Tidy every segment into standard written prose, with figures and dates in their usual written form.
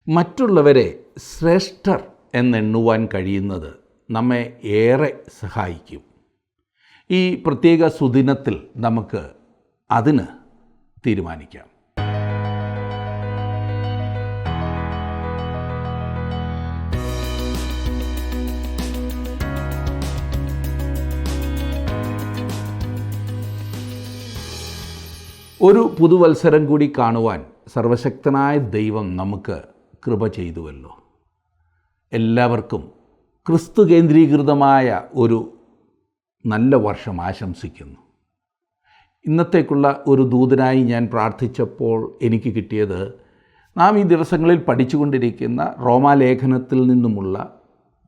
മറ്റുള്ളവരെ ശ്രേഷ്ഠർ എന്നെണ്ണുവാൻ കഴിയുന്നത് നമ്മെ ഏറെ സഹായിക്കും. ഈ പ്രത്യേക സുദിനത്തിൽ നമുക്ക് അതിന് തീരുമാനിക്കാം. ഒരു പുതുവത്സരം കൂടി കാണുവാൻ സർവശക്തനായ ദൈവം നമുക്ക് കൃപ ചെയ്തുവല്ലോ. എല്ലാവർക്കും ക്രിസ്തു കേന്ദ്രീകൃതമായ ഒരു നല്ല വർഷം ആശംസിക്കുന്നു. ഇന്നത്തേക്കുള്ള ഒരു ദൂതനായി ഞാൻ പ്രാർത്ഥിച്ചപ്പോൾ എനിക്ക് കിട്ടിയത് നാം ഈ ദിവസങ്ങളിൽ പഠിച്ചുകൊണ്ടിരിക്കുന്ന റോമാലേഖനത്തിൽ നിന്നുമുള്ള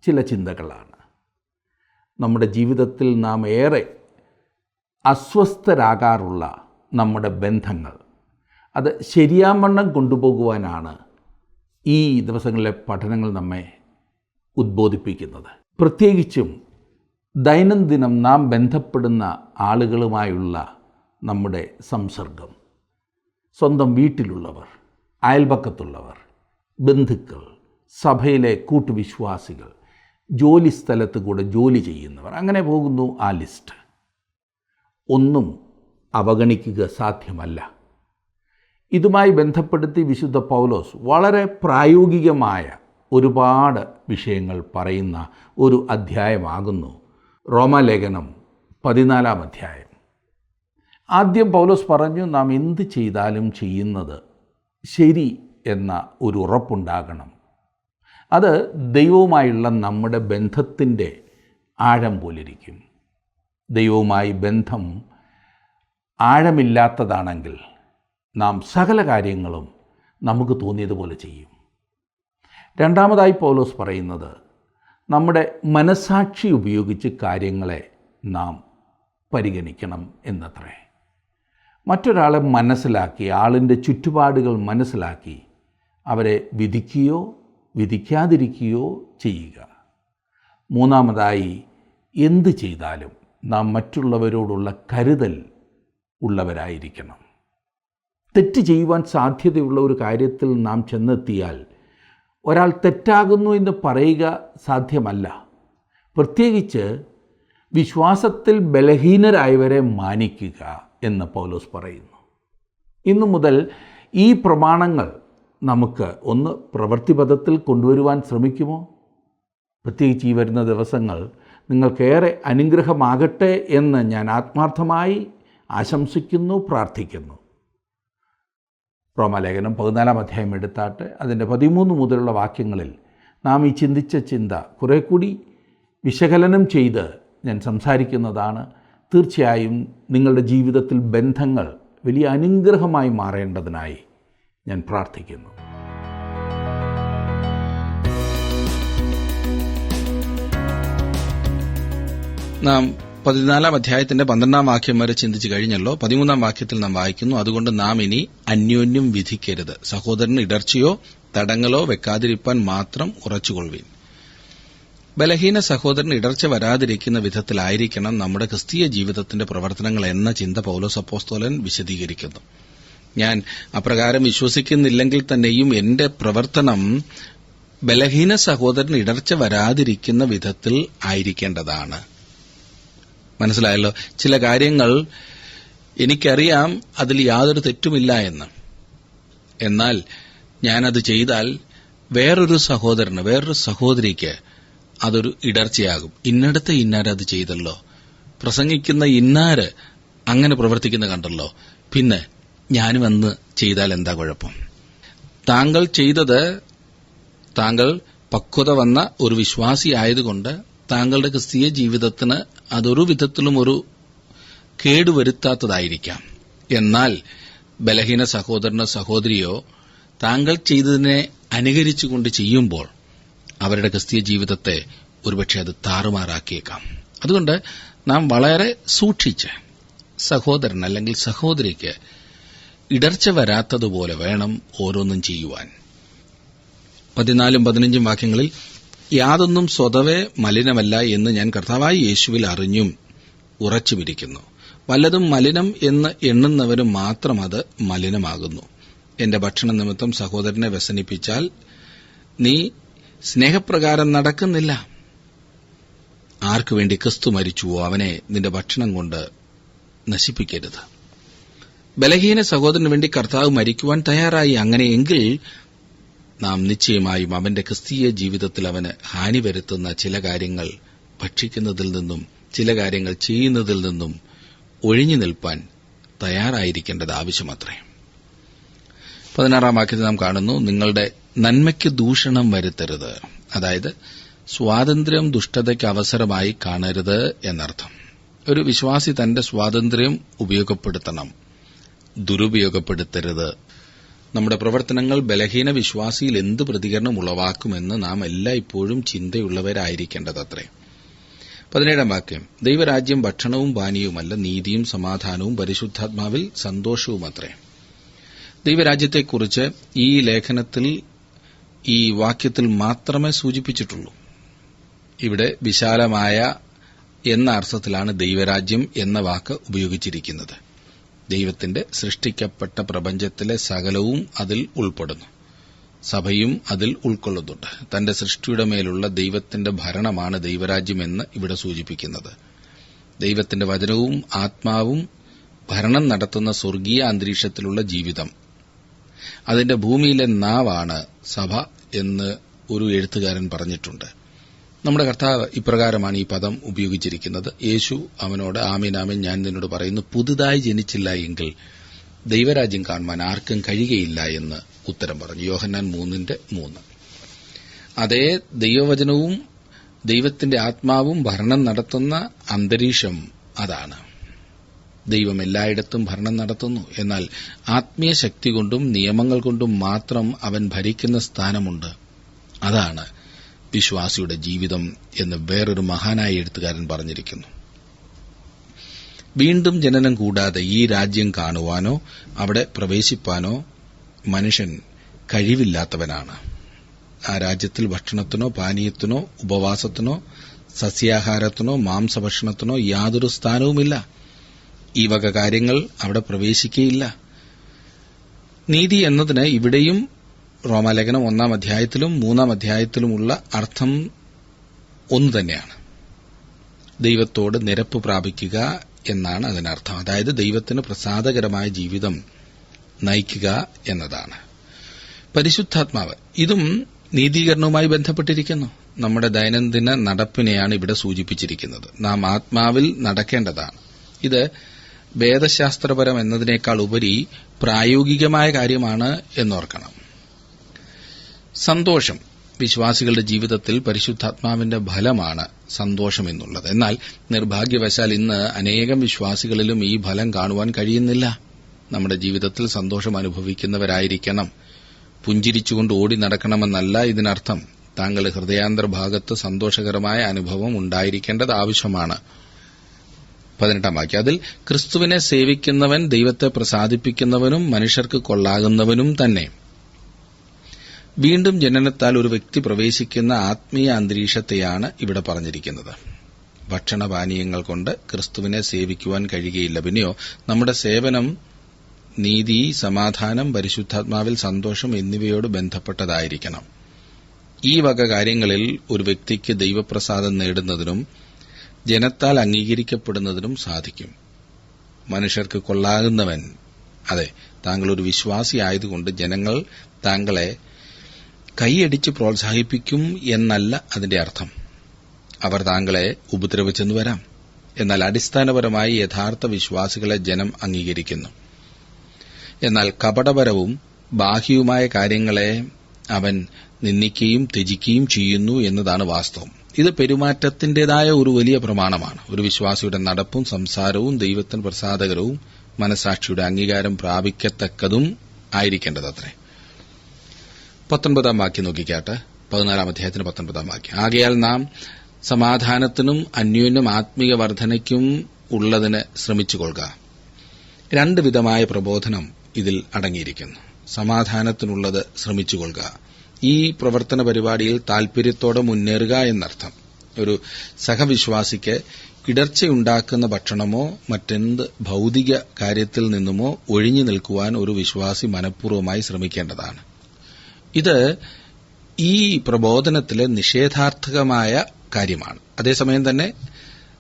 ചില ചിന്തകളാണ്. നമ്മുടെ ജീവിതത്തിൽ നാം ഏറെ അസ്വസ്ഥരാകാറുള്ള നമ്മുടെ ബന്ധങ്ങൾ അത് ശരിയാവണ്ണം കൊണ്ടുപോകുവാനാണ് ഈ ദിവസങ്ങളിലെ പഠനങ്ങൾ നമ്മെ ഉദ്ബോധിപ്പിക്കുന്നത്. പ്രത്യേകിച്ചും ദൈനംദിനം നാം ബന്ധപ്പെടുന്ന ആളുകളുമായുള്ള നമ്മുടെ സംസർഗം, സ്വന്തം വീട്ടിലുള്ളവർ, അയൽപക്കത്തുള്ളവർ, ബന്ധുക്കൾ, സഭയിലെ കൂട്ടുവിശ്വാസികൾ, ജോലി സ്ഥലത്ത് കൂടെ ജോലി ചെയ്യുന്നവർ, അങ്ങനെ പോകുന്നു ആ ലിസ്റ്റ്. ഒന്നും അവഗണിക്കുക സാധ്യമല്ല. ഇതുമായി ബന്ധപ്പെടുത്തി വിശുദ്ധ പൗലോസ് വളരെ പ്രായോഗികമായ ഒരുപാട് വിഷയങ്ങൾ പറയുന്ന ഒരു അധ്യായമാകുന്നു റോമാലേഖനം 14-ാം അധ്യായം. ആദ്യം പൗലോസ് പറഞ്ഞു, നാം എന്ത് ചെയ്താലും ചെയ്യുന്നത് ശരി എന്ന ഒരു ഉറപ്പുണ്ടാകണം. അത് ദൈവവുമായുള്ള നമ്മുടെ ബന്ധത്തിൻ്റെ ആഴം പോലിരിക്കും. ദൈവവുമായി ബന്ധം ആഴമില്ലാത്തതാണെങ്കിൽ നാം സകല കാര്യങ്ങളും നമുക്ക് തോന്നിയതുപോലെ ചെയ്യും. രണ്ടാമതായി പൗലോസ് പറയുന്നത്, നമ്മുടെ മനസാക്ഷി ഉപയോഗിച്ച് കാര്യങ്ങളെ നാം പരിഗണിക്കണം എന്നത്രേ. മറ്റൊരാളെ മനസ്സിലാക്കി, ആളിൻ്റെ ചുറ്റുപാടുകൾ മനസ്സിലാക്കി അവരെ വിധിക്കുകയോ വിധിക്കാതിരിക്കുകയോ ചെയ്യുക. മൂന്നാമതായി, എന്ത് ചെയ്താലും നാം മറ്റുള്ളവരോടുള്ള കരുതൽ ഉള്ളവരായിരിക്കണം. തെറ്റ് ചെയ്യുവാൻ സാധ്യതയുള്ള ഒരു കാര്യത്തിൽ നാം ചെന്നെത്തിയാൽ ഒരാൾ തെറ്റാകുന്നു എന്ന് പറയുക സാധ്യമല്ല. പ്രത്യേകിച്ച് വിശ്വാസത്തിൽ ബലഹീനരായവരെ മാനിക്കുക എന്ന് പൗലോസ് പറയുന്നു. ഇന്നു മുതൽ ഈ പ്രമാണങ്ങൾ നമുക്ക് ഒന്ന് പ്രവൃത്തിപഥത്തിൽ കൊണ്ടുവരുവാൻ ശ്രമിക്കുമോ? പ്രത്യേകിച്ച് ഈ വരുന്ന ദിവസങ്ങൾ നിങ്ങൾക്കേറെ അനുഗ്രഹമാകട്ടെ എന്ന് ഞാൻ ആത്മാർത്ഥമായി ആശംസിക്കുന്നു, പ്രാർത്ഥിക്കുന്നു. റോമാലേഖനം 14-ാം അധ്യായം എടുത്താട്ട് അതിൻ്റെ 13 മുതലുള്ള വാക്യങ്ങളിൽ നാം ഈ ചിന്തിച്ച ചിന്ത കുറെ കൂടി വിശകലനം ചെയ്ത് ഞാൻ സംസാരിക്കുന്നതാണ്. തീർച്ചയായും നിങ്ങളുടെ ജീവിതത്തിൽ ബന്ധങ്ങൾ വലിയ അനുഗ്രഹമായി മാറേണ്ടതിനായി ഞാൻ പ്രാർത്ഥിക്കുന്നു. നാം 14-ാം അധ്യായത്തിന്റെ 12-ാം വാക്യം വരെ ചിന്തിച്ചു കഴിഞ്ഞല്ലോ. 13-ാം വാക്യത്തിൽ നാം വായിക്കുന്നു, അതുകൊണ്ട് നാം ഇനി അന്യോന്യം വിധിക്കരുത്, സഹോദരന് ഇടർച്ചയോ തടങ്ങലോ വെക്കാതിരിപ്പാൻ മാത്രം ഉറച്ചുകൊള്ളുവിൻ. ബലഹീന സഹോദരന് ഇടർച്ച വരാതിരിക്കുന്ന വിധത്തിലായിരിക്കണം നമ്മുടെ ക്രിസ്തീയ ജീവിതത്തിന്റെ പ്രവർത്തനങ്ങൾ എന്ന ചിന്ത പൗലോസ് അപ്പോസ്തലൻ വിശദീകരിക്കുന്നു. ഞാൻ അപ്രകാരം വിശ്വസിക്കുന്നില്ലെങ്കിൽ തന്നെയും എന്റെ പ്രവർത്തനം ബലഹീന സഹോദരന് ഇടർച്ച വരാതിരിക്കുന്ന വിധത്തിൽ ആയിരിക്കേണ്ടതാണ്. മനസ്സിലായല്ലോ? ചില കാര്യങ്ങൾ എനിക്കറിയാം, അതിൽ യാതൊരു തെറ്റുമില്ല എന്ന്. എന്നാൽ ഞാനത് ചെയ്താൽ വേറൊരു സഹോദരന്, വേറൊരു സഹോദരിക്ക് അതൊരു ഇടർച്ചയാകും. ഇന്നടത്തെ ഇന്നാരത് ചെയ്തല്ലോ, പ്രസംഗിക്കുന്ന ഇന്നാര് അങ്ങനെ പ്രവർത്തിക്കുന്ന കണ്ടല്ലോ, പിന്നെ ഞാനും അന്ന് ചെയ്താൽ എന്താ കുഴപ്പം? താങ്കൾ ചെയ്തത്, താങ്കൾ പക്വത വന്ന ഒരു വിശ്വാസി ആയതുകൊണ്ട് താങ്കളുടെ ക്രിസ്തീയ ജീവിതത്തിന് അതൊരു വിധത്തിലും ഒരു കേടുവരുത്താത്തതായിരിക്കാം. എന്നാൽ ബലഹീന സഹോദരനോ സഹോദരിയോ താങ്കൾ ചെയ്തതിനെ അനുകരിച്ചുകൊണ്ട് ചെയ്യുമ്പോൾ അവരുടെ ക്രിസ്തീയ ജീവിതത്തെ ഒരുപക്ഷെ അത് താറുമാറാക്കിയേക്കാം. അതുകൊണ്ട് നാം വളരെ സൂക്ഷിച്ച് സഹോദരൻ അല്ലെങ്കിൽ സഹോദരിക്ക് ഇടർച്ച വരാത്തതുപോലെ വേണം ഓരോന്നും ചെയ്യുവാൻ. 14-15 വാക്യങ്ങളിൽ, യാതൊന്നും സ്വതവേ മലിനമല്ല എന്ന് ഞാൻ കർത്താവായ യേശുവിൽ അറിഞ്ഞും ഉറച്ചുമിരിക്കുന്നു. വല്ലതും മലിനം എന്ന് എണ്ണുന്നവരും മാത്രം അത് മലിനമാകുന്നു. എന്റെ ഭക്ഷണ നിമിത്തം സഹോദരനെ വ്യസനിപ്പിച്ചാൽ നീ സ്നേഹപ്രകാരം നടക്കുന്നില്ല. ആർക്കു വേണ്ടി ക്രിസ്തു മരിച്ചുവോ അവനെ നിന്റെ ഭക്ഷണം കൊണ്ട് നശിപ്പിക്കരുത്. ബലഹീന സഹോദരന് വേണ്ടി കർത്താവ് മരിക്കുവാൻ തയ്യാറായി. അങ്ങനെയെങ്കിൽ നാം നിശ്ചയമായും അവന്റെ ക്രിസ്തീയ ജീവിതത്തിൽ അവന് ഹാനി വരുത്തുന്ന ചില കാര്യങ്ങൾ ഭക്ഷിക്കുന്നതിൽ നിന്നും ചില കാര്യങ്ങൾ ചെയ്യുന്നതിൽ നിന്നും ഒഴിഞ്ഞു നിൽപ്പാൻ തയ്യാറായിരിക്കേണ്ടത് ആവശ്യമത്രേ. 16 വാക്യത്തിൽ നാം കാണുന്നു, നിങ്ങളുടെ നന്മയ്ക്ക് ദൂഷണം വരുത്തരുത്. അതായത് സ്വാതന്ത്ര്യം ദുഷ്ടതയ്ക്ക് അവസരമായി കാണരുത് എന്നർത്ഥം. ഒരു വിശ്വാസി തന്റെ സ്വാതന്ത്ര്യം ഉപയോഗപ്പെടുത്തണം, ദുരുപയോഗപ്പെടുത്തരുത്. നമ്മുടെ പ്രവർത്തനങ്ങൾ ബലഹീന വിശ്വാസിയിൽ എന്ത് പ്രതികരണം ഉളവാക്കുമെന്ന് നാം എല്ലായ്പ്പോഴും ചിന്തയുള്ളവരായിരിക്കേണ്ടതത്രേ. 17 വാക്യം, ദൈവരാജ്യം ഭക്ഷണവും പാനീയവുമല്ല, നീതിയും സമാധാനവും പരിശുദ്ധാത്മാവിൽ സന്തോഷവുമത്രേ. ദൈവരാജ്യത്തെക്കുറിച്ച് ഈ ലേഖനത്തിൽ ഈ വാക്യത്തിൽ മാത്രമേ സൂചിപ്പിച്ചിട്ടുള്ളൂ. ഇവിടെ വിശാലമായ എന്ന അർത്ഥത്തിലാണ് ദൈവരാജ്യം എന്ന വാക്ക് ഉപയോഗിച്ചിരിക്കുന്നത്. ദൈവത്തിന്റെ സൃഷ്ടിക്കപ്പെട്ട പ്രപഞ്ചത്തിലെ സകലവും അതിൽ ഉൾപ്പെടുന്നു. സഭയും അതിൽ ഉൾക്കൊള്ളുന്നുണ്ട്. തന്റെ സൃഷ്ടിയുടെ മേലുള്ള ദൈവത്തിന്റെ ഭരണമാണ് ദൈവരാജ്യമെന്ന് ഇവിടെ സൂചിപ്പിക്കുന്നത്. ദൈവത്തിന്റെ വചനവും ആത്മാവും ഭരണം നടത്തുന്ന സ്വർഗീയ അന്തരീക്ഷത്തിലുള്ള ജീവിതം, അതിന്റെ ഭൂമിയിലെ നാവാണ് സഭ എന്ന് ഒരു എഴുത്തുകാരൻ പറഞ്ഞിട്ടുണ്ട്. നമ്മുടെ കർത്താവ് ഇപ്രകാരമാണ് ഈ പദം ഉപയോഗിച്ചിരിക്കുന്നത്. യേശു അവനോട്, ആമേൻ ആമേൻ ഞാൻ നിന്നോട് പറയുന്നു, പുതുതായി ജനിച്ചില്ല എങ്കിൽ ദൈവരാജ്യം കാണുവാൻ ആർക്കും കഴിയുകയില്ല എന്ന് ഉത്തരം പറഞ്ഞു. യോഹന്നാൻ 3:3. അതേ ദൈവവചനവും ദൈവത്തിന്റെ ആത്മാവും ഭരണം നടത്തുന്ന അന്തരീക്ഷം അതാണ്. ദൈവം എല്ലായിടത്തും ഭരണം നടത്തുന്നു. എന്നാൽ ആത്മീയ ശക്തി കൊണ്ടും നിയമങ്ങൾ കൊണ്ടും മാത്രം അവൻ ഭരിക്കുന്ന സ്ഥാനമുണ്ട്. അതാണ് വിശ്വാസിയുടെ ജീവിതം എന്ന് വേറൊരു മഹാനായ എഴുത്തുകാരൻ പറഞ്ഞിരിക്കുന്നു. വീണ്ടും ജനനം കൂടാതെ ഈ രാജ്യം കാണുവാനോ അവിടെ പ്രവേശിപ്പാനോ മനുഷ്യൻ കഴിവില്ലാത്തവനാണ്. ആ രാജ്യത്തിൽ ഭക്ഷണത്തിനോ പാനീയത്തിനോ ഉപവാസത്തിനോ സസ്യാഹാരത്തിനോ മാംസഭക്ഷണത്തിനോ യാതൊരു സ്ഥാനവുമില്ല. ഈ വക കാര്യങ്ങൾ അവിടെ പ്രവേശിക്കുകയില്ല. നീതി എന്നതിന് ഇവിടെയും റോമാലേഖനം 1 അധ്യായത്തിലും 3 അധ്യായത്തിലുമുള്ള അർത്ഥം ഒന്നു തന്നെയാണ്. ദൈവത്തോട് നിരപ്പ് പ്രാപിക്കുക എന്നാണ് അതിനർത്ഥം. അതായത് ദൈവത്തിന് പ്രസാദകരമായ ജീവിതം നയിക്കുക എന്നതാണ്. പരിശുദ്ധാത്മാവ്, ഇതും നീതീകരണവുമായി ബന്ധപ്പെട്ടിരിക്കുന്നു. നമ്മുടെ ദൈനംദിന നടപ്പിനെയാണ് ഇവിടെ സൂചിപ്പിച്ചിരിക്കുന്നത്. നാം ആത്മാവിൽ നടക്കേണ്ടതാണ്. ഇത് വേദശാസ്ത്രപരം എന്നതിനേക്കാൾ ഉപരി പ്രായോഗികമായ കാര്യമാണ് എന്നോർക്കണം. സന്തോഷം, വിശ്വാസികളുടെ ജീവിതത്തിൽ പരിശുദ്ധാത്മാവിന്റെ ഫലമാണ് സന്തോഷം എന്നുള്ളത്. എന്നാൽ നിർഭാഗ്യവശാൽ ഇന്ന് അനേകം വിശ്വാസികളിലും ഈ ഫലം കാണുവാൻ കഴിയുന്നില്ല. നമ്മുടെ ജീവിതത്തിൽ സന്തോഷം അനുഭവിക്കുന്നവരായിരിക്കണം. പുഞ്ചിരിച്ചുകൊണ്ട് ഓടി നടക്കണമെന്നല്ല ഇതിനർത്ഥം. താങ്കളുടെ ഹൃദയാന്തർഭാഗത്ത് സന്തോഷകരമായ അനുഭവം ഉണ്ടായിരിക്കേണ്ടത് ആവശ്യമാണ്. 18 വാക്യം, അതിൽ ക്രിസ്തുവിനെ സേവിക്കുന്നവൻ ദൈവത്തെ പ്രസാദിപ്പിക്കുന്നവനും മനുഷ്യർക്ക് കൊള്ളാകുന്നവനും തന്നെ. വീണ്ടും ജനനത്താൽ ഒരു വ്യക്തി പ്രവേശിക്കുന്ന ആത്മീയ അന്തരീക്ഷത്തെയാണ് ഇവിടെ പറഞ്ഞിരിക്കുന്നത്. ഭക്ഷണപാനീയങ്ങൾ കൊണ്ട് ക്രിസ്തുവിനെ സേവിക്കുവാൻ കഴിയുകയില്ല. പിന്നെയോ നമ്മുടെ സേവനം നീതി, സമാധാനം, പരിശുദ്ധാത്മാവിൽ സന്തോഷം എന്നിവയോട് ബന്ധപ്പെട്ടതായിരിക്കണം. ഈ വക കാര്യങ്ങളിൽ ഒരു വ്യക്തിക്ക് ദൈവപ്രസാദം നേടുന്നതിനും ജനത്താൽ അംഗീകരിക്കപ്പെടുന്നതിനും സാധിക്കും. മനുഷ്യർക്ക് കൊള്ളാകുന്നവൻ, അതെ, താങ്കൾ ഒരു വിശ്വാസിയായതുകൊണ്ട് ജനങ്ങൾ താങ്കളെ കൈയടിച്ച് പ്രോത്സാഹിപ്പിക്കും എന്നല്ല അതിന്റെ അർത്ഥം. അവർ താങ്കളെ ഉപദ്രവിച്ചെന്നു വരാം. എന്നാൽ അടിസ്ഥാനപരമായി യഥാർത്ഥ വിശ്വാസികളെ ജനം അംഗീകരിക്കുന്നു. എന്നാൽ കപടപരവും ബാഹ്യവുമായ കാര്യങ്ങളെ അവൻ നിന്ദിക്കുകയും ത്യജിക്കുകയും ചെയ്യുന്നു എന്നതാണ് വാസ്തവം. ഇത് പെരുമാറ്റത്തിന്റേതായ ഒരു വലിയ പ്രമാണമാണ്. ഒരു വിശ്വാസിയുടെ നടപ്പും സംസാരവും ദൈവത്തിന് പ്രസാദകരവും മനസാക്ഷിയുടെ അംഗീകാരം പ്രാപിക്കത്തക്കതും ആയിരിക്കേണ്ടതത്രേ. 19 വാക്യം നോക്കിക്കാട്ടെ. 14 അധ്യായത്തിന് 19 വാക്യം, ആകയാൽ നാം സമാധാനത്തിനും അന്യോന്യം ആത്മീയ വർധനയ്ക്കും ഉള്ളതിന് ശ്രമിച്ചുകൊള്ളുക. 2 വിധമായ പ്രബോധനം ഇതിൽ അടങ്ങിയിരിക്കുന്നു. സമാധാനത്തിനുള്ളത് ശ്രമിച്ചുകൊള്ളുക. ഈ പ്രവർത്തന പരിപാടിയിൽ താൽപര്യത്തോടെ മുന്നേറുക എന്നർത്ഥം. ഒരു സഹവിശ്വാസിക്ക് ഇടർച്ചയുണ്ടാക്കുന്ന ഭക്ഷണമോ മറ്റെന്ത് ഭൌതിക കാര്യത്തിൽ നിന്നുമോ ഒഴിഞ്ഞു നിൽക്കുവാൻ ഒരു വിശ്വാസി മനഃപൂർവ്വമായി ശ്രമിക്കേണ്ടതാണ്. ഇത് ഈ പ്രബോധനത്തിലെ നിഷേധാർത്ഥകമായ കാര്യമാണ്. അതേസമയം തന്നെ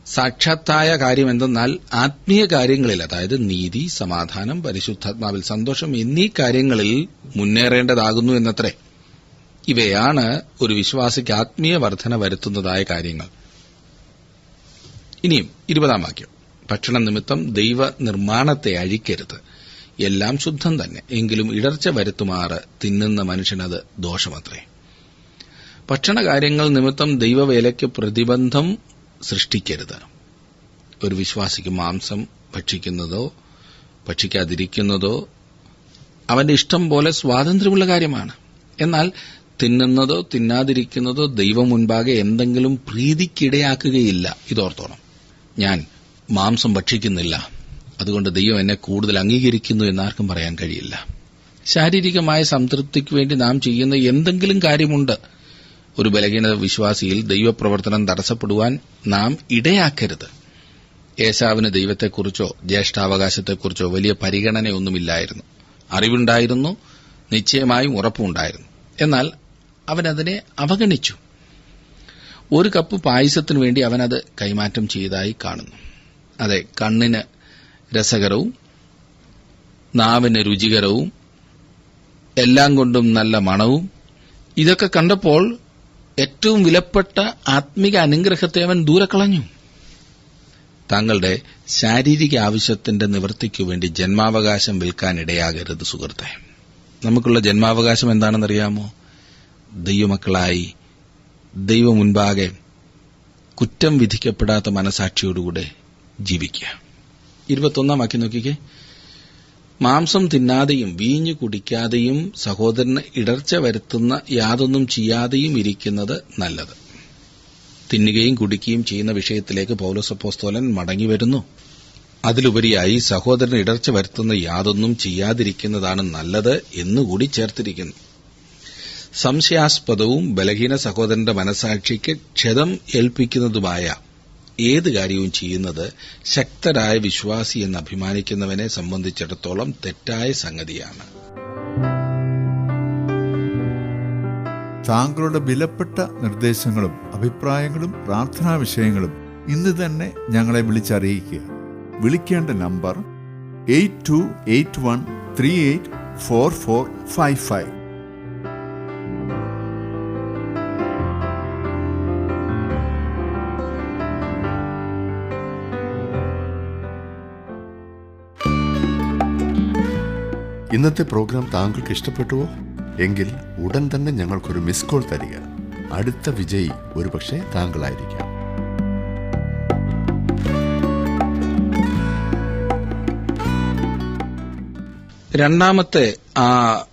സാക്ഷാത്തായ കാര്യം എന്തെന്നാൽ ആത്മീയ കാര്യങ്ങളിൽ, അതായത് നീതി, സമാധാനം, പരിശുദ്ധാത്മാവിൽ സന്തോഷം എന്നീ കാര്യങ്ങളിൽ മുന്നേറേണ്ടതാകുന്നു എന്നത്രേ. ഇവയാണ് ഒരു വിശ്വാസിക്ക് ആത്മീയ വർധന വരുത്തുന്നതായ കാര്യങ്ങൾ. ഇനിയും 20-ാം വാക്യം, ഭക്ഷണ നിമിത്തം ദൈവ നിർമ്മാണത്തെ അഴിക്കരുത്. എല്ലാം ശുദ്ധം തന്നെ, എങ്കിലും ഇടർച്ച വരുത്തുമാറ് തിന്നുന്ന മനുഷ്യനത് ദോഷമത്രേ. ഭക്ഷണകാര്യങ്ങൾ നിമിത്തം ദൈവവേലയ്ക്ക് പ്രതിബന്ധം സൃഷ്ടിക്കരുത്. ഒരു വിശ്വാസിക്ക് മാംസം ഭക്ഷിക്കുന്നതോ ഭക്ഷിക്കാതിരിക്കുന്നതോ അവന്റെ ഇഷ്ടം പോലെ സ്വാതന്ത്ര്യമുള്ള കാര്യമാണ്. എന്നാൽ തിന്നുന്നതോ തിന്നാതിരിക്കുന്നതോ ദൈവം മുൻപാകെ എന്തെങ്കിലും പ്രീതിക്കിടയാക്കുകയില്ല. ഇതോർത്തോണം. ഞാൻ മാംസം ഭക്ഷിക്കുന്നില്ല, അതുകൊണ്ട് ദൈവം എന്നെ കൂടുതൽ അംഗീകരിക്കുന്നു എന്നാർക്കും പറയാൻ കഴിയില്ല. ശാരീരികമായ സംതൃപ്തിക്ക് വേണ്ടി നാം ചെയ്യുന്ന എന്തെങ്കിലും കാര്യമുണ്ട്. ഒരു ബലഹീന വിശ്വാസിയിൽ ദൈവപ്രവർത്തനം തടസ്സപ്പെടുവാൻ നാം ഇടയാക്കരുത്. ഏശാവിന് ദൈവത്തെക്കുറിച്ചോ ജ്യേഷ്ഠാവകാശത്തെക്കുറിച്ചോ വലിയ പരിഗണനയൊന്നുമില്ലായിരുന്നു. അറിവുണ്ടായിരുന്നു, നിശ്ചയമായും ഉറപ്പുണ്ടായിരുന്നു. എന്നാൽ അവനതിനെ അവഗണിച്ചു. ഒരു കപ്പ് പായസത്തിനു വേണ്ടി അവനത് കൈമാറ്റം ചെയ്തതായി കാണുന്നു. അതെ, കണ്ണിന് രസകരവും നാവിന് രുചികരവും എല്ലാം കൊണ്ടും നല്ല മണവും ഇതൊക്കെ കണ്ടപ്പോൾ ഏറ്റവും വിലപ്പെട്ട ആത്മിക അനുഗ്രഹത്തെ അവൻ ദൂരെ കളഞ്ഞു. താങ്കളുടെ ശാരീരിക ആവശ്യത്തിന്റെ നിവൃത്തിക്കു വേണ്ടി ജന്മാവകാശം വിൽക്കാനിടയാകരുത് സുഹൃത്തെ. നമുക്കുള്ള ജന്മാവകാശം എന്താണെന്നറിയാമോ? ദൈവമക്കളായി ദൈവം മുൻപാകെ കുറ്റം വിധിക്കപ്പെടാത്ത മനസാക്ഷിയോടുകൂടെ ജീവിക്കുക. 21-ാം വാക്യം നോക്കിക്കേ. മാംസം തിന്നാതെയും വീഞ്ഞു കുടിക്കാതെയും സഹോദരന് ഇടർച്ച വരുത്തുന്ന യാതൊന്നും ചെയ്യാതെയും ഇരിക്കുന്നത് നല്ലത്. തിന്നുകയും കുടിക്കുകയും ചെയ്യുന്ന വിഷയത്തിലേക്ക് പൗലോസ് അപ്പോസ്തലൻ മടങ്ങിവരുന്നു. അതിലുപരിയായി സഹോദരന് ഇടർച്ച വരുത്തുന്ന യാതൊന്നും ചെയ്യാതിരിക്കുന്നതാണ് നല്ലത് എന്നുകൂടി ചേർത്തിരിക്കുന്നു. സംശയാസ്പദവും ബലഹീന സഹോദരന്റെ മനസാക്ഷിക്ക് ക്ഷതം ഏൽപ്പിക്കുന്നതുമായ ഏത് കാര്യവും ചെയ്യുന്നത് ശക്തരായ വിശ്വാസി എന്ന് അഭിമാനിക്കുന്നവനെ സംബന്ധിച്ചിടത്തോളം തെറ്റായ സംഗതിയാണ്. താങ്കളുടെ വിലപ്പെട്ട നിർദ്ദേശങ്ങളും അഭിപ്രായങ്ങളും പ്രാർത്ഥനാ വിഷയങ്ങളും ഇന്ന് തന്നെ ഞങ്ങളെ വിളിച്ചറിയിക്കുക. വിളിക്കേണ്ട നമ്പർ 8281384455. ഇന്നത്തെ പ്രോഗ്രാം താങ്കൾക്ക് ഇഷ്ടപ്പെട്ടുവോ? എങ്കിൽ ഉടൻ തന്നെ ഞങ്ങൾക്കൊരു മിസ് കോൾ തരിക. അടുത്ത വിജയി ഒരുപക്ഷെ താങ്കളായിരിക്കാം. രണ്ടാമത്തെ ആ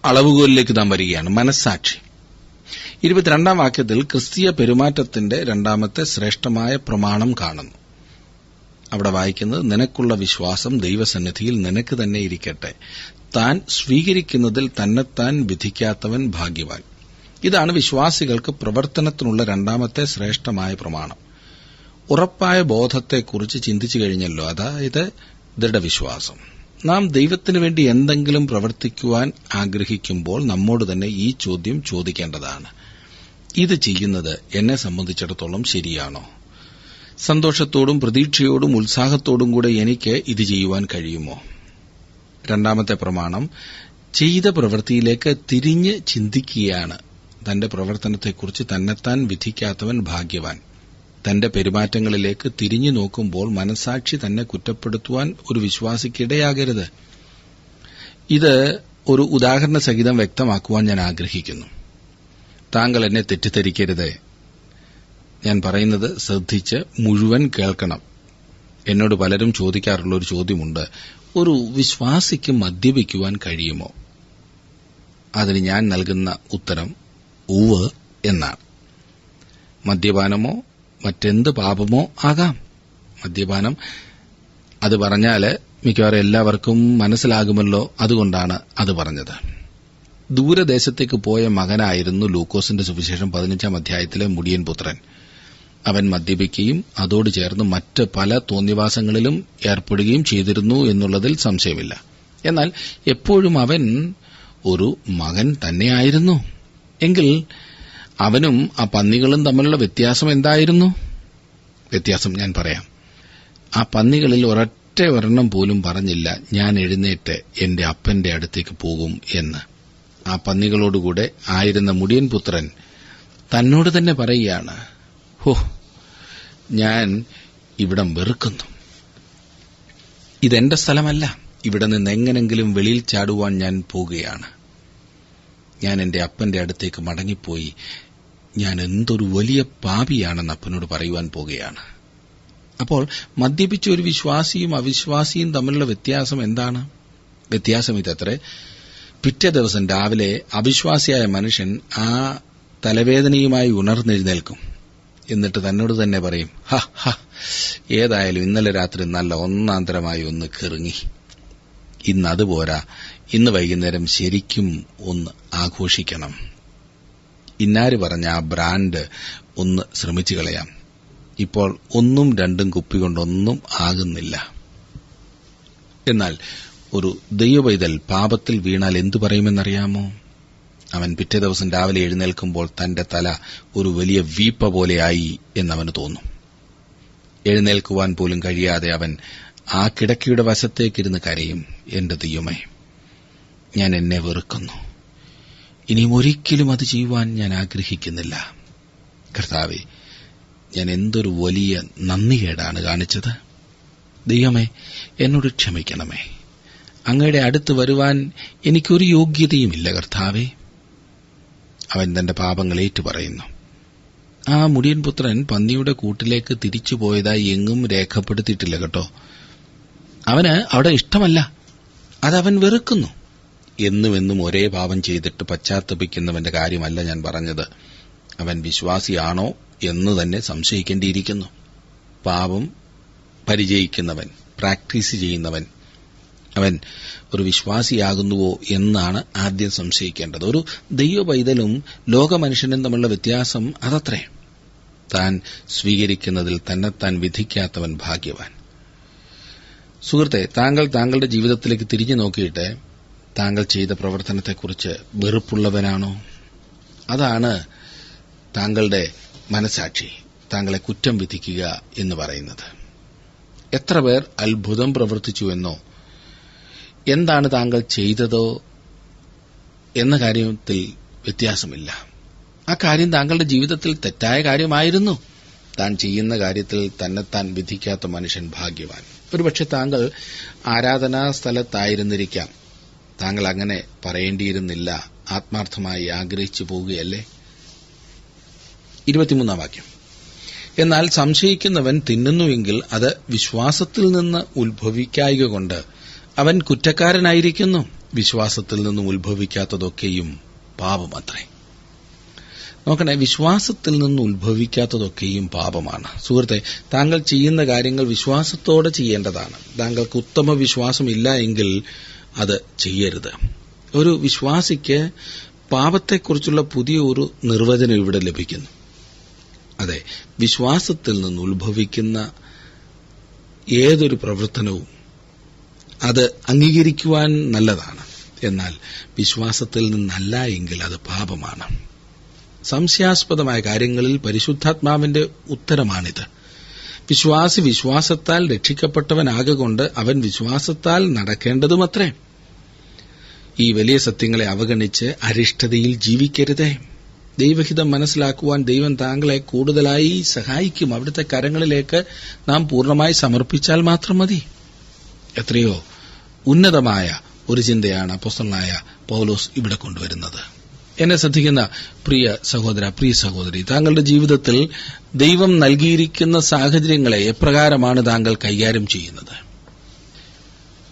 അളവുകോലിലേക്ക് നാം വരികയാണ്, മനസ്സാക്ഷി. 22-ാം വാക്യത്തിൽ ക്രിസ്തീയ പെരുമാറ്റത്തിന്റെ രണ്ടാമത്തെ ശ്രേഷ്ഠമായ പ്രമാണം കാണുന്നു. അവിടെ വായിക്കുന്നത്, നിനക്കുള്ള വിശ്വാസം ദൈവസന്നിധിയിൽ നിനക്ക് തന്നെ ഇരിക്കട്ടെ, താൻ സ്വീകരിക്കുന്നതിൽ തന്നെത്താൻ വിധിക്കാത്തവൻ ഭാഗ്യവാൻ. ഇതാണ് വിശ്വാസികൾക്ക് പ്രവർത്തനത്തിനുള്ള രണ്ടാമത്തെ ശ്രേഷ്ഠമായ പ്രമാണം. ഉറപ്പായ ബോധത്തെക്കുറിച്ച് ചിന്തിച്ചു കഴിഞ്ഞല്ലോ, അതായത് ദൃഢവിശ്വാസം. നാം ദൈവത്തിനു വേണ്ടി എന്തെങ്കിലും പ്രവർത്തിക്കുവാൻ ആഗ്രഹിക്കുമ്പോൾ നമ്മോട് തന്നെ ഈ ചോദ്യം ചോദിക്കേണ്ടതാണ്: ഇത് ചെയ്യുന്നത് എന്നെ സംബന്ധിച്ചിടത്തോളം ശരിയാണോ? സന്തോഷത്തോടും പ്രതീക്ഷയോടും ഉത്സാഹത്തോടും കൂടെ എനിക്ക് ഇത് ചെയ്യുവാൻ കഴിയുമോ? രണ്ടാമത്തെ പ്രമാണം ചെയ്ത പ്രവൃത്തിയിലേക്ക് തിരിഞ്ഞ് ചിന്തിക്കുകയാണ്. തന്റെ പ്രവർത്തനത്തെക്കുറിച്ച് തന്നെത്താൻ വിധിക്കാത്തവൻ ഭാഗ്യവാൻ. തന്റെ പെരുമാറ്റങ്ങളിലേക്ക് തിരിഞ്ഞു നോക്കുമ്പോൾ മനസാക്ഷി തന്നെ കുറ്റപ്പെടുത്തുവാൻ ഒരു വിശ്വാസിക്കിടയാകരുത്. ഇത് ഒരു ഉദാഹരണ സഹിതം വ്യക്തമാക്കുവാൻ ഞാൻ ആഗ്രഹിക്കുന്നു. താങ്കൾ എന്നെ തെറ്റിദ്ധരിക്കരുത്. ഞാൻ പറയുന്നത് ശ്രദ്ധിച്ച് മുഴുവൻ കേൾക്കണം. എന്നോട് പലരും ചോദിക്കാറുള്ള ഒരു ചോദ്യമുണ്ട്: ഒരു വിശ്വാസിക്ക് മദ്യപിക്കുവാൻ കഴിയുമോ? അതിന് ഞാൻ നൽകുന്ന ഉത്തരം ഉവ്വ് എന്നാണ്. മദ്യപാനമോ മറ്റെന്ത് പാപമോ ആകാം. മദ്യപാനം അത് പറഞ്ഞാൽ മിക്കവാറും എല്ലാവർക്കും മനസ്സിലാകുമല്ലോ, അതുകൊണ്ടാണ് അത് പറഞ്ഞത്. ദൂരദേശത്തേക്ക് പോയ മകനായിരുന്നു ലൂക്കോസിന്റെ സുവിശേഷം 15-ാം അധ്യായത്തിലെ മുടിയൻ പുത്രൻ. അവൻ മദ്യപിക്കുകയും അതോട് ചേർന്ന് മറ്റ് പല തോന്നിവാസങ്ങളിലും ഏർപ്പെടുകയും ചെയ്തിരുന്നു എന്നുള്ളതിൽ സംശയമില്ല. എന്നാൽ എപ്പോഴും അവൻ ഒരു മകൻ തന്നെയായിരുന്നു. എങ്കിൽ അവനും ആ പന്നികളും തമ്മിലുള്ള വ്യത്യാസം എന്തായിരുന്നു? വ്യത്യാസം ഞാൻ പറയാം. ആ പന്നികളിൽ ഒരെണ്ണം പോലും പറഞ്ഞില്ല, ഞാൻ എഴുന്നേറ്റ് എന്റെ അപ്പന്റെ അടുത്തേക്ക് പോകും എന്ന്. ആ പന്നികളോടുകൂടെ ആയിരുന്ന മുടിയൻ പുത്രൻ തന്നോട് തന്നെ പറയുകയാണ്, ഹോ, ഞാൻ ഇവിടം വെറുക്കുന്നു. ഇതെന്റെ സ്ഥലമല്ല. ഇവിടെ നിന്ന് എങ്ങനെങ്കിലും വെളിയിൽ ചാടുവാൻ ഞാൻ പോകുകയാണ്. ഞാൻ എന്റെ അപ്പന്റെ അടുത്തേക്ക് മടങ്ങിപ്പോയി ഞാൻ എന്തൊരു വലിയ പാപിയാണെന്ന് അപ്പനോട് പറയുവാൻ പോകുകയാണ്. അപ്പോൾ മദ്യപിച്ച ഒരു വിശ്വാസിയും അവിശ്വാസിയും തമ്മിലുള്ള വ്യത്യാസം എന്താണ്? വ്യത്യാസം ഇതത്രേ, പിറ്റേ ദിവസം രാവിലെ അവിശ്വാസിയായ മനുഷ്യൻ ആ തലവേദനയുമായി ഉണർന്നെഴുന്നേൽക്കും. എന്നിട്ട് തന്നോട് തന്നെ പറയും, ഏതായാലും ഇന്നലെ രാത്രി നല്ല ഒന്നാന്തരമായി ഒന്ന് കിറുങ്ങി, ഇന്നത് പോരാ, ഇന്ന് വൈകുന്നേരം ശരിക്കും ഒന്ന് ആഘോഷിക്കണം. ഇന്നാര് പറഞ്ഞ ആ ബ്രാൻഡ് ഒന്ന് ശ്രമിച്ചു കളയാം. ഇപ്പോൾ 1ഉം 2ഉം കുപ്പി കൊണ്ടൊന്നും ആകുന്നില്ല. എന്നാൽ ഒരു ദൈവപൈതൽ പാപത്തിൽ വീണാൽ എന്തു പറയുമെന്നറിയാമോ? അവൻ പിറ്റേ ദിവസം രാവിലെ എഴുന്നേൽക്കുമ്പോൾ തന്റെ തല ഒരു വലിയ വീപ്പ പോലെയായി എന്നവന് തോന്നും. എഴുന്നേൽക്കുവാൻ പോലും കഴിയാതെ അവൻ ആ കിടക്കയുടെ വശത്തേക്കിരുന്ന് കരയും, എന്റെ ദൈവമേ, ഞാൻ എന്നെ വെറുക്കുന്നു, ഇനിയും ഒരിക്കലും അത് ചെയ്യുവാൻ ഞാൻ ആഗ്രഹിക്കുന്നില്ല. കർത്താവേ, ഞാൻ എന്തൊരു വലിയ നന്ദികേടാണ് കാണിച്ചത്. ദൈവമേ, എന്നോട് ക്ഷമിക്കണമേ. അങ്ങയുടെ അടുത്ത് വരുവാൻ എനിക്കൊരു യോഗ്യതയുമില്ല കർത്താവേ. അവൻ തന്റെ പാപങ്ങൾ ഏറ്റുപറയുന്നു. ആ മുടിയൻ പുത്രൻ പന്നിയുടെ കൂട്ടിലേക്ക് തിരിച്ചുപോയതായി എങ്ങും രേഖപ്പെടുത്തിയിട്ടില്ല കേട്ടോ. അവന് അവിടെ ഇഷ്ടമല്ല, അതവൻ വെറുക്കുന്നു. എന്നുമെന്നും ഒരേ പാപം ചെയ്തിട്ട് പശ്ചാത്തപിക്കുന്നവന്റെ കാര്യമല്ല ഞാൻ പറഞ്ഞത്. അവൻ വിശ്വാസിയാണോ എന്ന് തന്നെ സംശയിക്കേണ്ടിയിരിക്കുന്നു. പാപം പരിചയിക്കുന്നവൻ, പ്രാക്ടീസ് ചെയ്യുന്നവൻ, അവൻ ഒരു വിശ്വാസിയാകുന്നുവോ എന്നാണ് ആദ്യം സംശയിക്കേണ്ടത്. ഒരു ദൈവപൈതലും ലോകമനുഷ്യനും തമ്മിലുള്ള വ്യത്യാസം അതത്രേ. താൻ സ്വീകരിക്കുന്നതിൽ തന്നെത്താൻ വിധിക്കാത്തവൻ ഭാഗ്യവാൻ. സുഹൃത്തെ, താങ്കളുടെ ജീവിതത്തിലേക്ക് തിരിഞ്ഞു നോക്കിയിട്ട് താങ്കൾ ചെയ്ത പ്രവർത്തനത്തെക്കുറിച്ച് വെറുപ്പുള്ളവനാണോ? അതാണ് താങ്കളുടെ മനസാക്ഷി താങ്കളെ കുറ്റം വിധിക്കുക എന്ന് പറയുന്നത്. എത്ര പേർ അത്ഭുതം പ്രവർത്തിച്ചുവെന്നോ എന്താണ് താങ്കൾ ചെയ്തതോ എന്ന കാര്യത്തിൽ വ്യത്യാസമില്ല. ആ കാര്യം താങ്കളുടെ ജീവിതത്തിൽ തെറ്റായ കാര്യമായിരുന്നു. താൻ ചെയ്യുന്ന കാര്യത്തിൽ തന്നെത്താൻ വിധിക്കാത്ത മനുഷ്യൻ ഭാഗ്യവാൻ. ഒരുപക്ഷെ താങ്കൾ ആരാധനാ സ്ഥലത്തായിരുന്നിരിക്കാം. താങ്കൾ അങ്ങനെ പറയേണ്ടിയിരുന്നില്ല. ആത്മാർത്ഥമായി ആഗ്രഹിച്ചു പോവുകയല്ലേ? 23-ാം വാക്യം. എന്നാൽ സംശയിക്കുന്നവൻ തിന്നുന്നുവെങ്കിൽ അത് വിശ്വാസത്തിൽ നിന്ന് ഉത്ഭവിക്കായ്ക കൊണ്ട് അവൻ കുറ്റക്കാരനായിരിക്കുന്നു. വിശ്വാസത്തിൽ നിന്നും ഉത്ഭവിക്കാത്തതൊക്കെയും പാപമത്രേ. നോക്കണേ, വിശ്വാസത്തിൽ നിന്ന് ഉത്ഭവിക്കാത്തതൊക്കെയും പാപമാണ്. സുഹൃത്തെ, താങ്കൾ ചെയ്യുന്ന കാര്യങ്ങൾ വിശ്വാസത്തോടെ ചെയ്യേണ്ടതാണ്. താങ്കൾക്ക് ഉത്തമ വിശ്വാസമില്ല എങ്കിൽ അത് ചെയ്യരുത്. ഒരു വിശ്വാസിക്ക് പാപത്തെക്കുറിച്ചുള്ള പുതിയ ഒരു നിർവചനം ഇവിടെ ലഭിക്കുന്നു. അതെ, വിശ്വാസത്തിൽ നിന്ന് ഉത്ഭവിക്കുന്ന ഏതൊരു പ്രവർത്തനവും അത് അംഗീകരിക്കുവാൻ നല്ലതാണ്. എന്നാൽ വിശ്വാസത്തിൽ നിന്നല്ല എങ്കിൽ അത് പാപമാണ്. സംശയാസ്പദമായ കാര്യങ്ങളിൽ പരിശുദ്ധാത്മാവിന്റെ ഉത്തരമാണിത്. വിശ്വാസി വിശ്വാസത്താൽ രക്ഷിക്കപ്പെട്ടവനാകൊണ്ട് അവൻ വിശ്വാസത്താൽ നടക്കേണ്ടതുമത്രേ. ഈ വലിയ സത്യങ്ങളെ അവഗണിച്ച് അരിഷ്ടതയിൽ ജീവിക്കരുതേ. ദൈവഹിതം മനസ്സിലാക്കുവാൻ ദൈവം താങ്കളെ കൂടുതലായി സഹായിക്കും. അവിടുത്തെ കരങ്ങളിലേക്ക് നാം പൂർണ്ണമായി സമർപ്പിച്ചാൽ മാത്രം മതി. എത്രയോ ഉന്നതമായ ഒരു ചിന്തയാണ് അപ്പോസ്തലനായ പൗലോസ് ഇവിടെ കൊണ്ടുവരുന്നത്. എന്നെ ശ്രദ്ധിക്കുന്ന പ്രിയ സഹോദര, പ്രിയ സഹോദരി, താങ്കളുടെ ജീവിതത്തിൽ ദൈവം നൽകിയിരിക്കുന്ന സാഹചര്യങ്ങളെ എപ്രകാരമാണ് താങ്കൾ കൈകാര്യം ചെയ്യുന്നത്?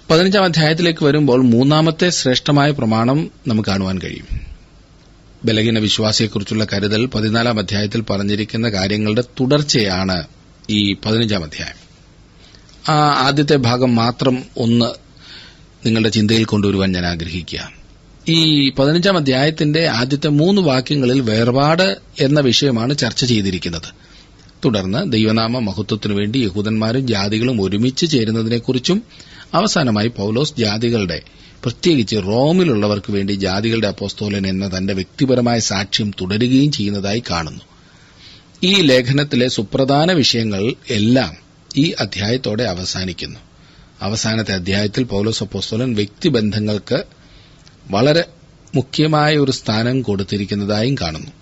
15-ാം അധ്യായത്തിലേക്ക് വരുമ്പോൾ 3-ാമത്തെ ശ്രേഷ്ഠമായ പ്രമാണം നമുക്ക് കാണുവാൻ കഴിയും. ബലഹീന വിശ്വാസിയെക്കുറിച്ചുള്ള കരുതൽ 14-ാം അധ്യായത്തിൽ പറഞ്ഞിരിക്കുന്ന കാര്യങ്ങളുടെ തുടർച്ചയാണ് ഈ 15-ാം അധ്യായം. ആ ആദ്യത്തെ ഭാഗം മാത്രം ഒന്ന് നിങ്ങളുടെ ചിന്തയിൽ കൊണ്ടുവരുവാൻ ഞാൻ ആഗ്രഹിക്കുക. ഈ 15-ാം അധ്യായത്തിന്റെ ആദ്യത്തെ 3 വാക്യങ്ങളിൽ വേർപാട് എന്ന വിഷയമാണ് ചർച്ച ചെയ്തിരിക്കുന്നത്. തുടർന്ന് ദൈവനാമ മഹത്വത്തിനു വേണ്ടി യഹൂദന്മാരും ജാതികളും ഒരുമിച്ച് ചേരുന്നതിനെക്കുറിച്ചും അവസാനമായി പൗലോസ് ജാതികളുടെ, പ്രത്യേകിച്ച് റോമിലുള്ളവർക്ക് വേണ്ടി ജാതികളുടെ അപ്പോസ്തലൻ എന്ന തന്റെ വ്യക്തിപരമായ സാക്ഷ്യം തുടരുകയും ചെയ്യുന്നതായി കാണുന്നു. ഈ ലേഖനത്തിലെ സുപ്രധാന വിഷയങ്ങൾ എല്ലാം ഈ അധ്യായത്തോടെ അവസാനിക്കുന്നു. അവസാനത്തെ അധ്യായത്തിൽ പൗലോസ് അപ്പോസ്തലൻ വ്യക്തിബന്ധങ്ങൾക്ക് വളരെ മുഖ്യമായ ഒരു സ്ഥാനം കൊടുത്തിരിക്കുന്നതായും കാണുന്നു.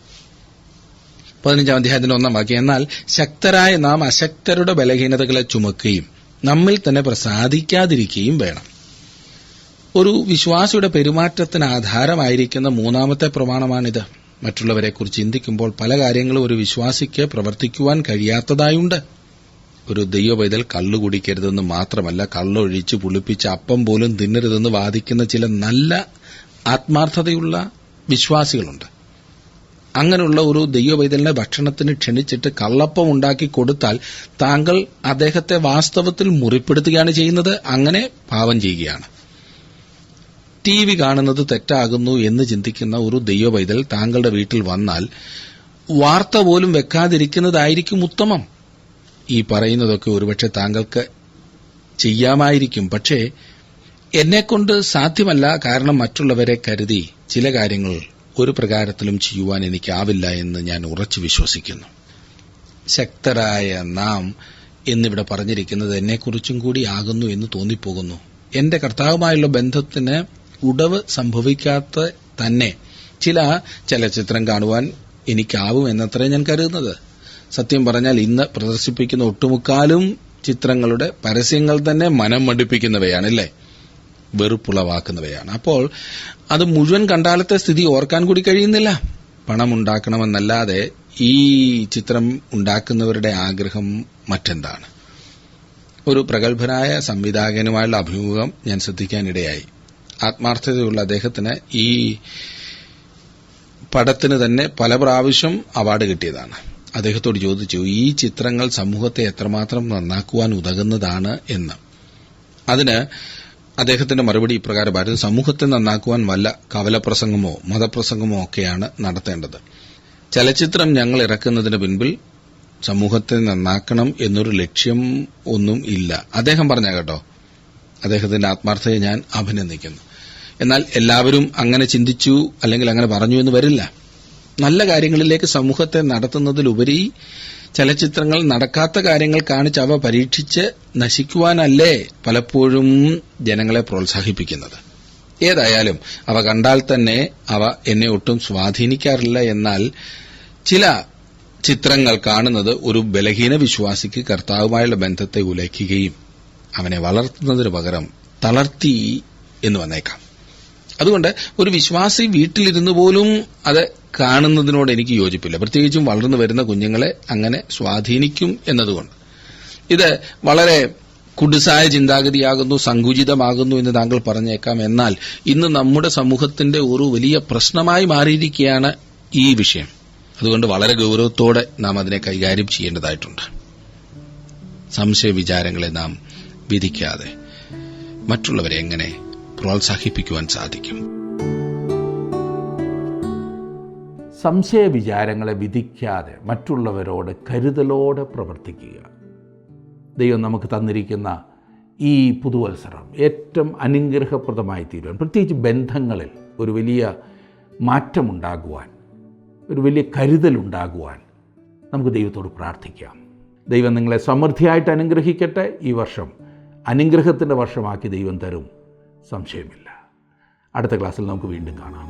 15-ാം അധ്യായത്തിന്റെ 1-ാം വാക്യം, എന്നാൽ ശക്തരായ നാം അശക്തരുടെ ബലഹീനതകളെ ചുമക്കുകയും നമ്മിൽ തന്നെ പ്രസാദിക്കാതിരിക്കുകയും വേണം. ഒരു വിശ്വാസിയുടെ പെരുമാറ്റത്തിന് ആധാരമായിരിക്കുന്ന 3-ാമത്തെ പ്രമാണമാണിത്. മറ്റുള്ളവരെക്കുറിച്ച് ചിന്തിക്കുമ്പോൾ പല കാര്യങ്ങളും ഒരു വിശ്വാസിക്ക് പ്രവർത്തിക്കുവാൻ കഴിയാത്തതായുണ്ട്. ഒരു ദൈവപൈതൽ കള്ളു കുടിക്കരുതെന്ന് മാത്രമല്ല, കള്ളൊഴിച്ച് പുളിപ്പിച്ച് അപ്പം പോലും തിന്നരുതെന്ന് വാദിക്കുന്ന ചില നല്ല ആത്മാർത്ഥതയുള്ള വിശ്വാസികളുണ്ട്. അങ്ങനെയുള്ള ഒരു ദൈവപൈതലിനെ ഭക്ഷണത്തിന് ക്ഷണിച്ചിട്ട് കള്ളപ്പം ഉണ്ടാക്കി കൊടുത്താൽ താങ്കൾ അദ്ദേഹത്തെ വാസ്തവത്തിൽ മുറിപ്പെടുത്തുകയാണ് ചെയ്യുന്നത്. അങ്ങനെ പാപം ചെയ്യുകയാണ്. TV കാണുന്നത് തെറ്റാകുന്നു എന്ന് ചിന്തിക്കുന്ന ഒരു ദൈവപൈതൽ താങ്കളുടെ വീട്ടിൽ വന്നാൽ വാർത്ത പോലും വെക്കാതിരിക്കുന്നതായിരിക്കും ഉത്തമം. ഈ പറയുന്നതൊക്കെ ഒരുപക്ഷെ താങ്കൾക്ക് ചെയ്യാമായിരിക്കും, പക്ഷേ എന്നെക്കൊണ്ട് സാധ്യമല്ല. കാരണം മറ്റുള്ളവരെ കരുതി ചില കാര്യങ്ങൾ ഒരു പ്രകാരത്തിലും ചെയ്യുവാൻ എനിക്കാവില്ല എന്ന് ഞാൻ ഉറച്ചു വിശ്വസിക്കുന്നു. ശക്തരായ നാം എന്നിവിടെ പറഞ്ഞിരിക്കുന്നത് എന്നെക്കുറിച്ചും കൂടി ആകുന്നു എന്ന് തോന്നിപ്പോകുന്നു. എന്റെ കർത്താവുമായുള്ള ബന്ധത്തിന് ഉടവ് സംഭവിക്കാത്ത തന്നെ ചില ചലച്ചിത്രം കാണുവാൻ എനിക്കാവും എന്നത്രേ ഞാൻ കരുതുന്നത്. സത്യം പറഞ്ഞാൽ ഇന്ന് പ്രദർശിപ്പിക്കുന്ന ഒട്ടുമുക്കാലും ചിത്രങ്ങളുടെ പരസ്യങ്ങൾ തന്നെ മനം മടുപ്പിക്കുന്നവയാണല്ലേ, വെറുപ്പുളവാക്കുന്നവയാണ്. അപ്പോൾ അത് മുഴുവൻ കണ്ടാലത്തെ സ്ഥിതി ഓർക്കാൻ കൂടി കഴിയുന്നില്ല. പണമുണ്ടാക്കണമെന്നല്ലാതെ ഈ ചിത്രം ഉണ്ടാക്കുന്നവരുടെ ആഗ്രഹം മറ്റെന്താണ്? ഒരു പ്രഗത്ഭനായ സംവിധായകനുമായുള്ള അഭിമുഖം ഞാൻ ശ്രദ്ധിക്കാനിടയായി. ആത്മാർത്ഥതയുള്ള അദ്ദേഹത്തിന് ഈ പടത്തിന് തന്നെ പല പ്രാവശ്യം അവാർഡ് കിട്ടിയതാണ്. അദ്ദേഹത്തോട് ചോദിച്ചു, ഈ ചിത്രങ്ങൾ സമൂഹത്തെ എത്രമാത്രം നന്നാക്കുവാൻ ഉതകുന്നതാണ് എന്ന്. അതിന് അദ്ദേഹത്തിന്റെ മറുപടി ഇപ്രകാരമായിരുന്നു: സമൂഹത്തെ നന്നാക്കുവാൻ വല്ല കവലപ്രസംഗമോ മതപ്രസംഗമോ ഒക്കെയാണ് നടത്തേണ്ടത്. ചലച്ചിത്രം ഞങ്ങൾ ഇറക്കുന്നതിന് പിൻപിൽ സമൂഹത്തെ നന്നാക്കണം എന്നൊരു ലക്ഷ്യം ഒന്നും ഇല്ല. അദ്ദേഹം പറഞ്ഞ കേട്ടോ, അദ്ദേഹത്തിന്റെ ആത്മാർത്ഥതയെ ഞാൻ അഭിനന്ദിക്കുന്നു. എന്നാൽ എല്ലാവരും അങ്ങനെ ചിന്തിച്ചു അല്ലെങ്കിൽ അങ്ങനെ പറഞ്ഞു എന്ന് വരില്ല. നല്ല കാര്യങ്ങളിലേക്ക് സമൂഹത്തെ നടത്തുന്നതിലുപരി ചലച്ചിത്രങ്ങൾ നടക്കാത്ത കാര്യങ്ങൾ കാണിച്ച് അവ പരീക്ഷിച്ച് നശിക്കുവാനല്ലേ പലപ്പോഴും ജനങ്ങളെ പ്രോത്സാഹിപ്പിക്കുന്നത്. ഏതായാലും അവ കണ്ടാൽ തന്നെ അവ എന്നെ ഒട്ടും സ്വാധീനിക്കാറില്ല. എന്നാൽ ചില ചിത്രങ്ങൾ കാണുന്നത് ഒരു ബലഹീന വിശ്വാസിക്ക് കർത്താവുമായുള്ള ബന്ധത്തെ ഉലയ്ക്കുകയും അവനെ വളർത്തുന്നതിന് പകരം തളർത്തി എന്ന് വന്നേക്കാം. അതുകൊണ്ട് ഒരു വിശ്വാസി വീട്ടിലിരുന്നു പോലും അത് കാണുന്നതിനോട് എനിക്ക് യോജിപ്പില്ല. പ്രത്യേകിച്ചും വളർന്നു വരുന്ന കുഞ്ഞുങ്ങളെ അങ്ങനെ സ്വാധീനിക്കും എന്നതുകൊണ്ട്. ഇത് വളരെ കുടുസായ ചിന്താഗതിയാകുന്നു, സങ്കുചിതമാകുന്നു എന്ന് താങ്കൾ പറഞ്ഞേക്കാം. എന്നാൽ ഇന്ന് നമ്മുടെ സമൂഹത്തിന്റെ ഒരു വലിയ പ്രശ്നമായി മാറിയിരിക്കുകയാണ് ഈ വിഷയം. അതുകൊണ്ട് വളരെ ഗൌരവത്തോടെ നാം അതിനെ കൈകാര്യം ചെയ്യേണ്ടതായിട്ടുണ്ട്. സംശയ വിചാരങ്ങളെ നാം വിധിക്കാതെ മറ്റുള്ളവരെ എങ്ങനെ പ്രോത്സാഹിപ്പിക്കുവാൻ സാധിക്കും? സംശയ വിചാരങ്ങളെ വിധിക്കാതെ മറ്റുള്ളവരോട് കരുതലോടെ പ്രവർത്തിക്കുക. ദൈവം നമുക്ക് തന്നിരിക്കുന്ന ഈ പുതുവത്സരം ഏറ്റവും അനുഗ്രഹപ്രദമായി തീരുവാൻ, പ്രത്യേകിച്ച് ബന്ധങ്ങളിൽ ഒരു വലിയ മാറ്റമുണ്ടാകുവാൻ, ഒരു വലിയ കരുതലുണ്ടാകുവാൻ നമുക്ക് ദൈവത്തോട് പ്രാർത്ഥിക്കാം. ദൈവം നിങ്ങളെ സമൃദ്ധിയായിട്ട് അനുഗ്രഹിക്കട്ടെ. ഈ വർഷം അനുഗ്രഹത്തിൻ്റെ വർഷമാക്കി ദൈവം തരും, സംശയമില്ല. അടുത്ത ക്ലാസ്സിൽ നമുക്ക് വീണ്ടും കാണാം.